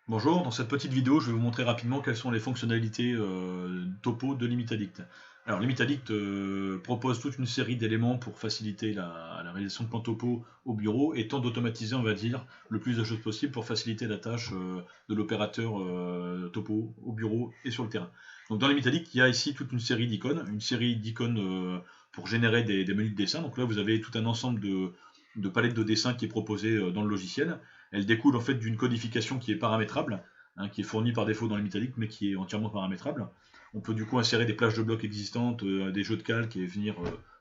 Bonjour, dans cette petite vidéo, je vais vous montrer rapidement quelles sont les fonctionnalités topo de LimitAddict. Alors LimitAddict propose toute une série d'éléments pour faciliter la réalisation de plans topo au bureau et tente d'automatiser, on va dire, le plus de choses possible pour faciliter la tâche de l'opérateur topo au bureau et sur le terrain. Donc dans LimitAddict, il y a ici toute une série d'icônes pour générer des menus de dessin. Donc là, vous avez tout un ensemble de palettes de dessin qui est proposé dans le logiciel. Elle découle en fait d'une codification qui est paramétrable, hein, qui est fournie par défaut dans LimitAddict, mais qui est entièrement paramétrable. On peut du coup insérer des plages de blocs existantes, des jeux de calques et venir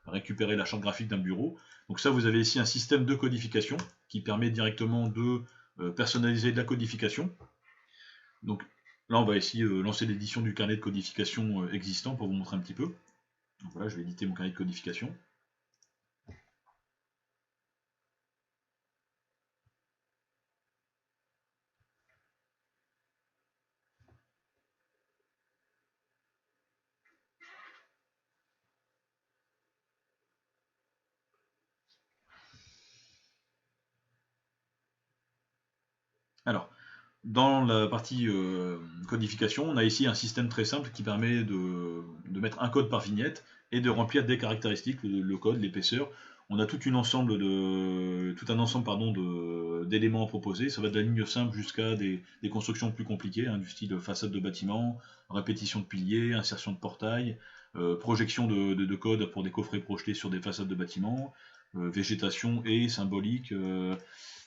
récupérer la charte graphique d'un bureau. Donc ça, vous avez ici un système de codification qui permet directement de personnaliser de la codification. Donc là, on va ici lancer l'édition du carnet de codification existant pour vous montrer un petit peu. Donc voilà, je vais éditer mon carnet de codification. Alors, dans la partie codification, on a ici un système très simple qui permet de mettre un code par vignette et de remplir des caractéristiques, le code, l'épaisseur. On a tout un ensemble d'éléments à proposer. Ça va de la ligne simple jusqu'à des constructions plus compliquées, hein, du style façade de bâtiment, répétition de piliers, insertion de portail, projection de code pour des coffrets projetés sur des façades de bâtiments, végétation et symbolique.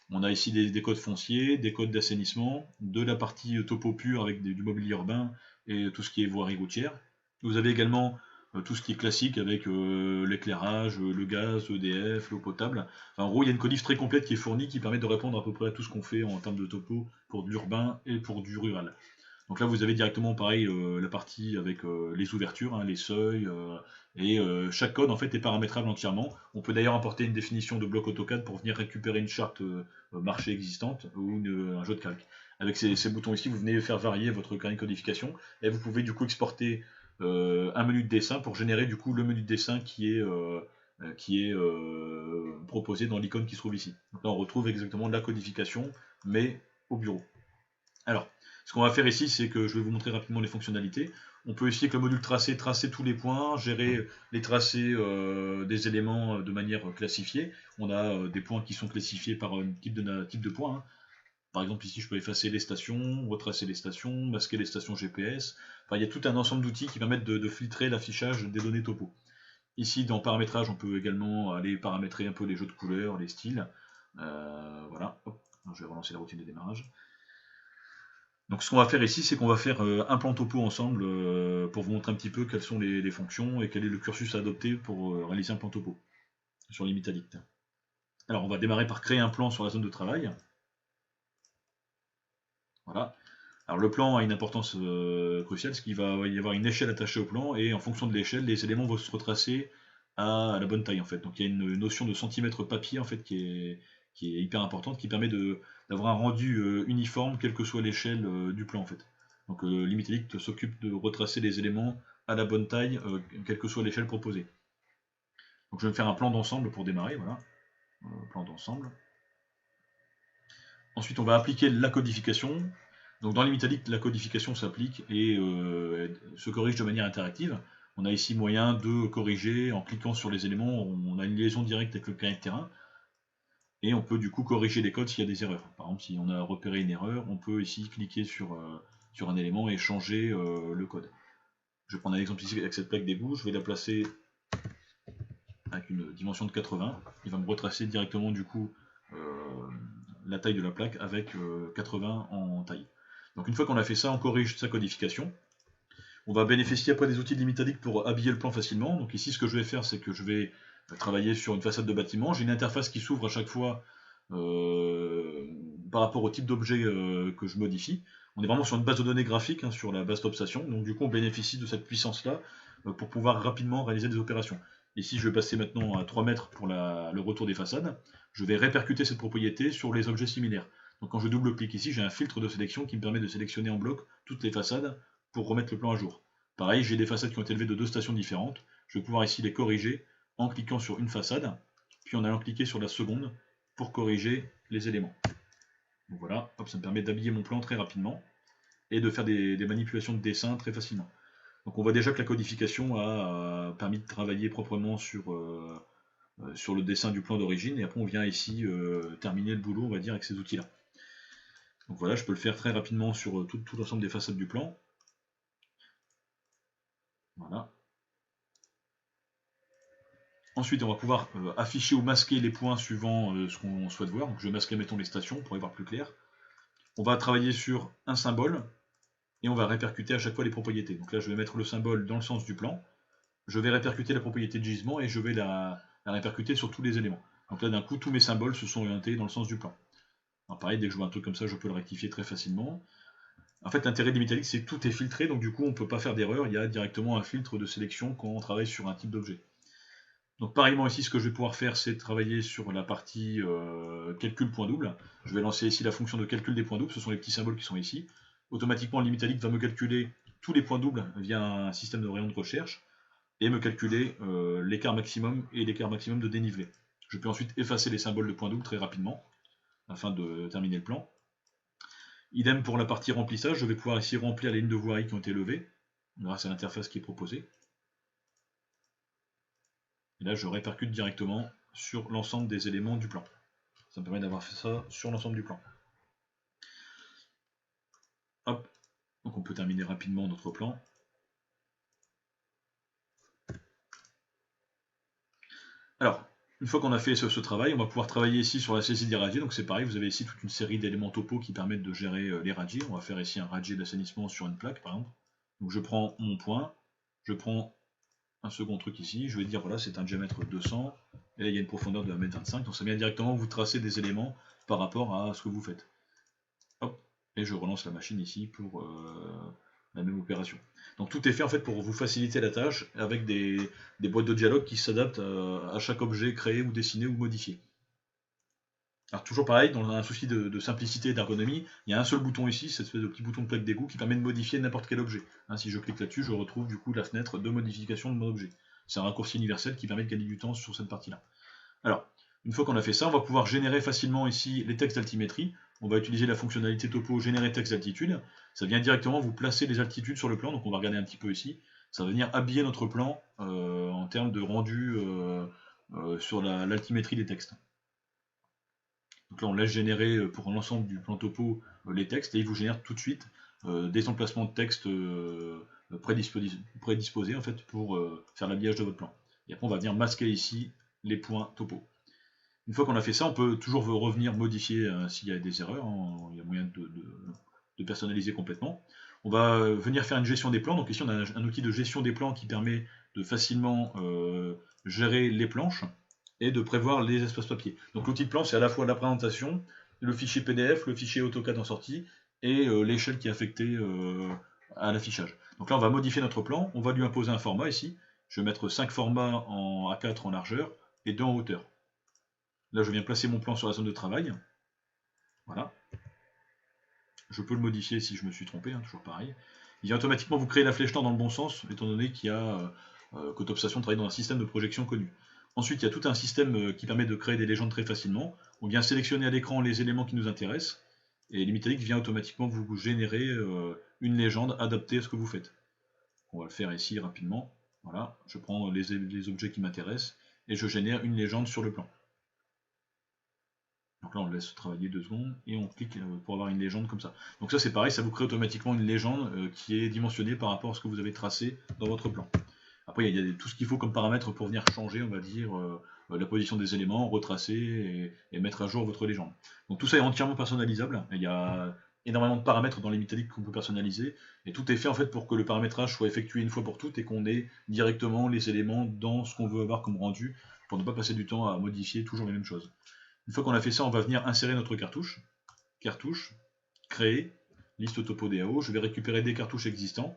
On a ici des codes fonciers, des codes d'assainissement, de la partie topo pure avec du mobilier urbain et tout ce qui est voirie routière. Vous avez également tout ce qui est classique avec l'éclairage, le gaz, EDF, l'eau potable. Enfin, en gros, il y a une codif très complète qui est fournie qui permet de répondre à peu près à tout ce qu'on fait en termes de topo pour de l'urbain et pour du rural. Donc là, vous avez directement pareil la partie avec les ouvertures, hein, les seuils, et chaque code en fait est paramétrable entièrement. On peut d'ailleurs importer une définition de bloc AutoCAD pour venir récupérer une charte marché existante ou un jeu de calque. Avec ces boutons ici, vous venez faire varier votre carnet de codification et vous pouvez du coup exporter un menu de dessin pour générer du coup le menu de dessin qui est proposé dans l'icône qui se trouve ici. Donc là, on retrouve exactement la codification, mais au bureau. Alors, ce qu'on va faire ici, c'est que je vais vous montrer rapidement les fonctionnalités. On peut ici, avec le module tracé, tracer tous les points, gérer les tracés des éléments de manière classifiée. On a des points qui sont classifiés par type de points, hein. Par exemple, ici, je peux effacer les stations, retracer les stations, masquer les stations GPS. Enfin, il y a tout un ensemble d'outils qui permettent de filtrer l'affichage des données topo. Ici, dans paramétrage, on peut également aller paramétrer un peu les jeux de couleurs, les styles. Voilà. Hop. Je vais relancer la routine de démarrage. Donc ce qu'on va faire ici, c'est qu'on va faire un plan topo ensemble pour vous montrer un petit peu quelles sont les fonctions et quel est le cursus à adopter pour réaliser un plan topo sur LimitAddict. Alors on va démarrer par créer un plan sur la zone de travail. Voilà. Alors le plan a une importance cruciale, parce qu'il va y avoir une échelle attachée au plan, et en fonction de l'échelle, les éléments vont se retracer à la bonne taille en fait. Donc il y a une notion de centimètre papier en fait qui est hyper importante, qui permet d'avoir un rendu uniforme, quelle que soit l'échelle du plan en fait. Donc LimitAddict s'occupe de retracer les éléments à la bonne taille, quelle que soit l'échelle proposée. Donc je vais me faire un plan d'ensemble pour démarrer, voilà. Plan d'ensemble. Ensuite, on va appliquer la codification. Donc dans LimitAddict, la codification s'applique et se corrige de manière interactive. On a ici moyen de corriger en cliquant sur les éléments. On a une liaison directe avec le carnet de terrain. Et on peut du coup corriger les codes s'il y a des erreurs. Par exemple, si on a repéré une erreur, on peut ici cliquer sur un élément et changer le code. Je vais prendre un exemple ici avec cette plaque d'égout. Je vais la placer avec une dimension de 80. Il va me retracer directement du coup la taille de la plaque avec 80 en taille. Donc une fois qu'on a fait ça, on corrige sa codification. On va bénéficier après des outils de LimitAddict pour habiller le plan facilement. Donc ici, ce que je vais faire, c'est que je vais travailler sur une façade de bâtiment. J'ai une interface qui s'ouvre à chaque fois par rapport au type d'objet que je modifie. On est vraiment sur une base de données graphique, hein, sur la base d'obsession. Donc du coup, on bénéficie de cette puissance-là pour pouvoir rapidement réaliser des opérations. Ici, je vais passer maintenant à 3 mètres pour le retour des façades. Je vais répercuter cette propriété sur les objets similaires. Donc quand je double-clique ici, j'ai un filtre de sélection qui me permet de sélectionner en bloc toutes les façades pour remettre le plan à jour. Pareil, j'ai des façades qui ont été élevées de 2 stations différentes. Je vais pouvoir ici les corriger en cliquant sur une façade, puis en allant cliquer sur la seconde pour corriger les éléments. Donc voilà, hop, ça me permet d'habiller mon plan très rapidement et de faire des manipulations de dessin très facilement. Donc on voit déjà que la codification a permis de travailler proprement sur le dessin du plan d'origine, et après on vient ici terminer le boulot, on va dire, avec ces outils-là. Donc voilà, je peux le faire très rapidement sur tout l'ensemble des façades du plan. Voilà. Ensuite, on va pouvoir afficher ou masquer les points suivant ce qu'on souhaite voir. Donc je vais masquer, mettons, les stations pour y voir plus clair. On va travailler sur un symbole, et on va répercuter à chaque fois les propriétés. Donc là, je vais mettre le symbole dans le sens du plan, je vais répercuter la propriété de gisement, et je vais la répercuter sur tous les éléments. Donc là, d'un coup, tous mes symboles se sont orientés dans le sens du plan. Alors pareil, dès que je vois un truc comme ça, je peux le rectifier très facilement. En fait, l'intérêt des métalliques, c'est que tout est filtré, donc du coup, on ne peut pas faire d'erreur. Il y a directement un filtre de sélection quand on travaille sur un type d'objet. Donc pareillement ici, ce que je vais pouvoir faire, c'est travailler sur la partie calcul point double. Je vais lancer ici la fonction de calcul des points doubles, ce sont les petits symboles qui sont ici. Automatiquement, l'Imitalic va me calculer tous les points doubles via un système de rayon de recherche, et me calculer l'écart maximum et l'écart maximum de dénivelé. Je peux ensuite effacer les symboles de points doubles très rapidement, afin de terminer le plan. Idem pour la partie remplissage, je vais pouvoir ici remplir les lignes de voirie qui ont été levées, grâce à l'interface qui est proposée. Et là, je répercute directement sur l'ensemble des éléments du plan. Ça me permet d'avoir fait ça sur l'ensemble du plan. Hop, donc on peut terminer rapidement notre plan. Alors, une fois qu'on a fait ce travail, on va pouvoir travailler ici sur la saisie des radiers. Donc c'est pareil, vous avez ici toute une série d'éléments topo qui permettent de gérer les radiers. On va faire ici un radier d'assainissement sur une plaque, par exemple. Donc je prends mon point, je prends un second truc ici, je vais dire voilà, c'est un diamètre 200, et là il y a une profondeur de 1,25 m, donc ça vient directement vous tracer des éléments par rapport à ce que vous faites. Hop, et je relance la machine ici pour la même opération. Donc tout est fait en fait pour vous faciliter la tâche, avec des boîtes de dialogue qui s'adaptent à chaque objet créé ou dessiné ou modifié. Alors toujours pareil, dans un souci de simplicité et d'ergonomie, il y a un seul bouton ici, cette espèce de petit bouton de plaque d'égout qui permet de modifier n'importe quel objet. Si je clique là-dessus, je retrouve du coup la fenêtre de modification de mon objet. C'est un raccourci universel qui permet de gagner du temps sur cette partie-là. Alors, une fois qu'on a fait ça, on va pouvoir générer facilement ici les textes d'altimétrie. On va utiliser la fonctionnalité topo générer texte d'altitude. Ça vient directement vous placer les altitudes sur le plan, donc on va regarder un petit peu ici. Ça va venir habiller notre plan en termes de rendu sur l'altimétrie des textes. Donc là, on laisse générer pour l'ensemble du plan topo les textes, et il vous génère tout de suite des emplacements de texte prédisposés en fait, pour faire l'habillage de votre plan. Et après, on va venir masquer ici les points topo. Une fois qu'on a fait ça, on peut toujours revenir modifier s'il y a des erreurs, hein, il y a moyen de personnaliser complètement. On va venir faire une gestion des plans, donc ici on a un outil de gestion des plans qui permet de facilement gérer les planches et de prévoir les espaces papier. Donc l'outil de plan, c'est à la fois la présentation, le fichier PDF, le fichier AutoCAD en sortie, et l'échelle qui est affectée à l'affichage. Donc là on va modifier notre plan, on va lui imposer un format ici, je vais mettre 5 formats en A4 en largeur et 2 en hauteur. Là, je viens placer mon plan sur la zone de travail. Voilà. Je peux le modifier si je me suis trompé, hein, toujours pareil. Il vient automatiquement vous créer la flèche temps dans le bon sens, étant donné qu'il y a Cotopstation travaille dans un système de projection connu. Ensuite, il y a tout un système qui permet de créer des légendes très facilement. On vient sélectionner à l'écran les éléments qui nous intéressent, et l'Imitalic vient automatiquement vous générer une légende adaptée à ce que vous faites. On va le faire ici rapidement. Voilà, je prends les objets qui m'intéressent, et je génère une légende sur le plan. Donc là on le laisse travailler 2 secondes et on clique pour avoir une légende comme ça. Donc ça c'est pareil, ça vous crée automatiquement une légende qui est dimensionnée par rapport à ce que vous avez tracé dans votre plan. Après il y a tout ce qu'il faut comme paramètres pour venir changer, on va dire, la position des éléments, retracer et mettre à jour votre légende. Donc tout ça est entièrement personnalisable, il y a énormément de paramètres dans l'Imitalic qu'on peut personnaliser, et tout est fait en fait pour que le paramétrage soit effectué une fois pour toutes et qu'on ait directement les éléments dans ce qu'on veut avoir comme rendu, pour ne pas passer du temps à modifier toujours les mêmes choses. Une fois qu'on a fait ça, on va venir insérer notre cartouche. Cartouche, créer, liste topo DAO. Je vais récupérer des cartouches existants.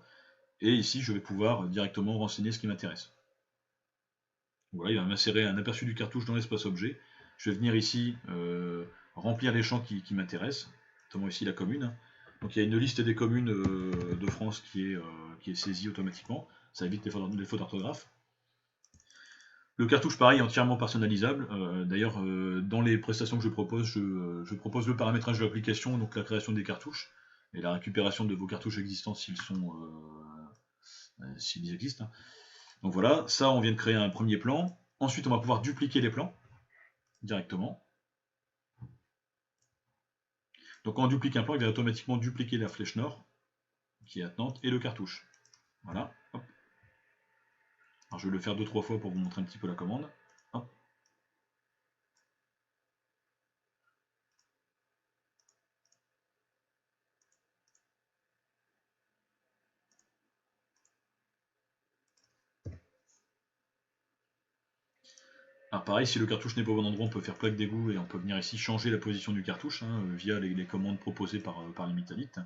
Et ici, je vais pouvoir directement renseigner ce qui m'intéresse. Voilà, il va m'insérer un aperçu du cartouche dans l'espace objet. Je vais venir ici remplir les champs qui m'intéressent, notamment ici la commune. Donc il y a une liste des communes de France qui est saisie automatiquement. Ça évite les fautes d'orthographe. Le cartouche, pareil, entièrement personnalisable. D'ailleurs, dans les prestations que je propose, je propose le paramétrage de l'application, donc la création des cartouches, et la récupération de vos cartouches existants s'ils existent, hein. Donc voilà, ça on vient de créer un premier plan. Ensuite on va pouvoir dupliquer les plans directement. Donc quand on duplique un plan, il va automatiquement dupliquer la flèche nord, qui est attenante, et le cartouche. Voilà, hop. Alors je vais le faire 2-3 fois pour vous montrer un petit peu la commande. Hop. Alors pareil, si le cartouche n'est pas au bon endroit, on peut faire plaque d'égout et on peut venir ici changer la position du cartouche, hein, via les commandes proposées par Limitalite.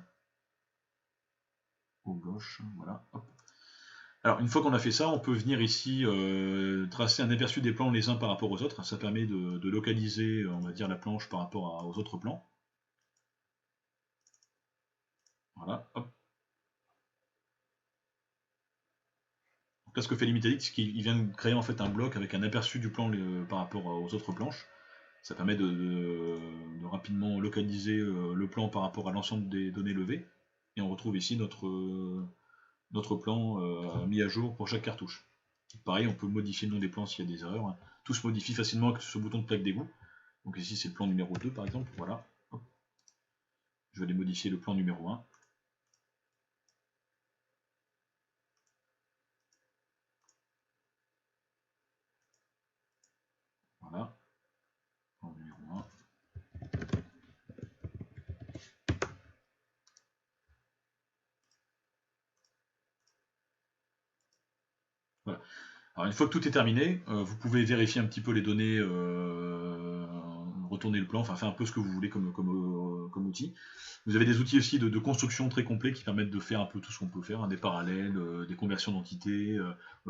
Au gauche, voilà. Hop. Alors une fois qu'on a fait ça, on peut venir ici tracer un aperçu des plans les uns par rapport aux autres. Ça permet de localiser, on va dire, la planche par rapport aux autres plans. Voilà, hop. Donc là, ce que fait Limitalite, c'est qu'il vient de créer en fait un bloc avec un aperçu du plan par rapport aux autres planches. Ça permet de rapidement localiser le plan par rapport à l'ensemble des données levées. Et on retrouve ici notre plan mis à jour pour chaque cartouche. Pareil, on peut modifier le nom des plans s'il y a des erreurs, hein. Tout se modifie facilement avec ce bouton de plaque d'égout. Donc ici c'est le plan numéro 2 par exemple, voilà. Hop. Je vais aller modifier le plan numéro 1. Voilà. Plan numéro 1. Voilà. Alors une fois que tout est terminé, vous pouvez vérifier un petit peu les données, retourner le plan, enfin faire un peu ce que vous voulez comme outil. Vous avez des outils aussi de construction très complets qui permettent de faire un peu tout ce qu'on peut faire, hein, des parallèles, des conversions d'entités,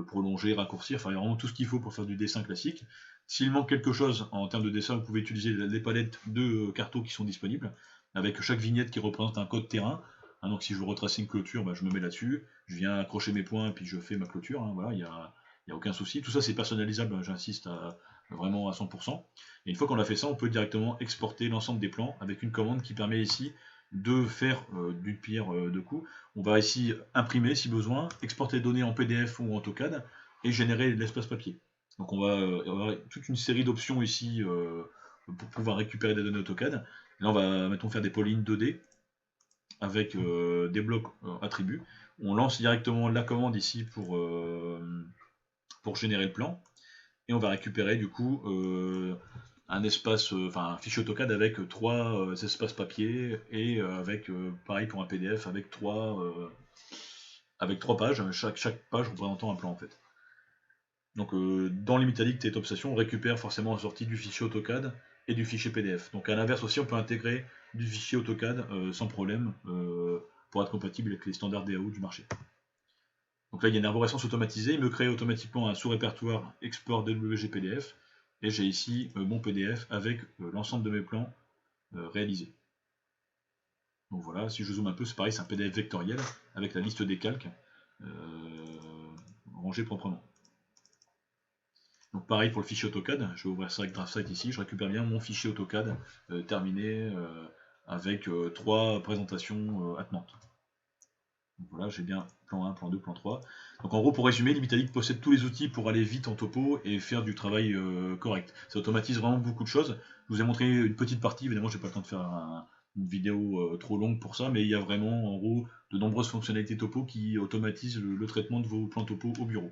prolonger, raccourcir, enfin il y a vraiment tout ce qu'il faut pour faire du dessin classique. S'il manque quelque chose en termes de dessin, vous pouvez utiliser les palettes de cartos qui sont disponibles, avec chaque vignette qui représente un code terrain. Hein, donc si je veux retracer une clôture, bah, je me mets là-dessus, je viens accrocher mes points et puis je fais ma clôture, hein, voilà, il n'y a aucun souci. Tout ça c'est personnalisable, j'insiste vraiment à 100%. Et une fois qu'on a fait ça, on peut directement exporter l'ensemble des plans avec une commande qui permet ici de faire d'une pierre deux coups. On va ici imprimer si besoin, exporter les données en PDF ou en AutoCAD et générer l'espace papier. Donc on va avoir toute une série d'options ici pour pouvoir récupérer des données AutoCAD. Là on va mettons faire des polygons 2D avec des blocs attributs. On lance directement la commande ici pour générer le plan et on va récupérer du coup un espace, un fichier AutoCAD avec 3 espaces papier et avec, pareil pour un PDF, avec 3 pages, chaque page représentant un plan en fait. Donc dans Limitalite et Topstation, on récupère forcément la sortie du fichier AutoCAD et du fichier PDF. Donc à l'inverse aussi, on peut intégrer du fichier AutoCAD sans problème pour être compatible avec les standards DAO du marché. Donc là, il y a une arborescence automatisée, il me crée automatiquement un sous-répertoire export DWG PDF, et j'ai ici mon PDF avec l'ensemble de mes plans réalisés. Donc voilà, si je zoome un peu, c'est pareil, c'est un PDF vectoriel avec la liste des calques rangée proprement. Donc pareil pour le fichier AutoCAD, je vais ouvrir ça avec DraftSight ici, je récupère bien mon fichier AutoCAD terminé avec 3 présentations attenantes. Donc voilà, j'ai bien plan 1, plan 2, plan 3. Donc en gros, pour résumer, Limitalite possède tous les outils pour aller vite en topo et faire du travail correct. Ça automatise vraiment beaucoup de choses. Je vous ai montré une petite partie, évidemment, j'ai pas le temps de faire une vidéo trop longue pour ça, mais il y a vraiment en gros de nombreuses fonctionnalités topo qui automatisent le traitement de vos plans topo au bureau.